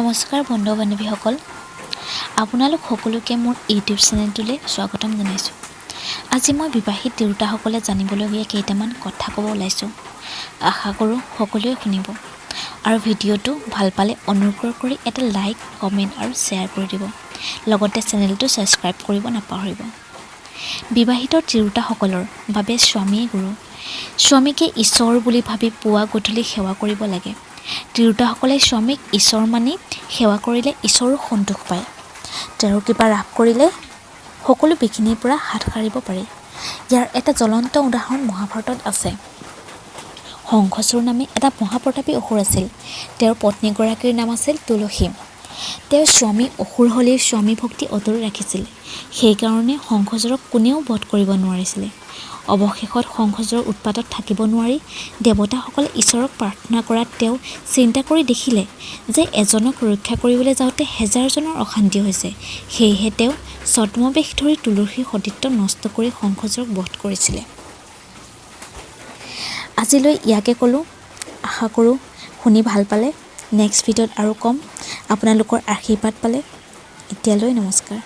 নমস্কাৰ বন্ধু বান্ধৱীসকল, আপোনালোক সকলোকে মোৰ ইউটিউব চেনেলটোলৈ স্বাগতম জনাইছোঁ। আজি মই বিবাহিত তিৰোতাসকলে জানিবলগীয়া কেইটামান কথা ক'ব ওলাইছোঁ। আশা কৰোঁ সকলোৱে শুনিব আৰু ভিডিঅ'টো ভাল পালে অনুগ্ৰহ কৰি এটা লাইক, কমেণ্ট আৰু শ্বেয়াৰ কৰি দিব। লগতে চেনেলটো ছাবস্ক্ৰাইব কৰিব নাপাহৰিব। বিবাহিত তিৰোতাসকলৰ বাবে স্বামীয়ে গুৰু। স্বামীকে ঈশ্বৰ বুলি ভাবি পুৱা গধূলি সেৱা কৰিব লাগে। তিৰোতাসকলে স্বামীক ঈশ্বৰ মানি সেৱা কৰিলে ঈশ্বৰো সন্তোষ পায়। তেওঁৰ কৃপা লাভ কৰিলে সকলো বিঘিনিৰ পৰা হাত সাৰিব পাৰি। ইয়াৰ এটা জ্বলন্ত উদাহৰণ মহাভাৰতত আছে। শংখচূড় নামে এটা মহাপ্ৰতাপী অসুৰ আছিল। তেওঁৰ পত্নীগৰাকীৰ নাম আছিল তুলসী। তেওঁ স্বামী অসুৰ হ'লেও স্বামী ভক্তি অটুট ৰাখিছিল। সেইকাৰণে শংখচূড়ক কোনেও বধ কৰিব নোৱাৰিছিলে। অৱশেষত শংখচূড়ৰ উৎপাতত থাকিব নোৱাৰি দেৱতাসকলে ঈশ্বৰক প্ৰাৰ্থনা কৰাত তেওঁ চিন্তা কৰি দেখিলে যে এজনক ৰক্ষা কৰিবলৈ যাওঁতে হেজাৰজনৰ অশান্তি হৈছে। সেয়েহে তেওঁ ছদ্মবেশ ধৰি তুলসীৰ সতীত্ব নষ্ট কৰি শংখচূড়ক বধ কৰিছিলে। আজিলৈ ইয়াকে ক'লোঁ। আশা কৰোঁ শুনি ভাল পালে। নেক্সট ভিডিঅ'ত আৰু ক'ম। আপোনালোকৰ আশীৰ্বাদ পালে। এতিয়ালৈ নমস্কাৰ।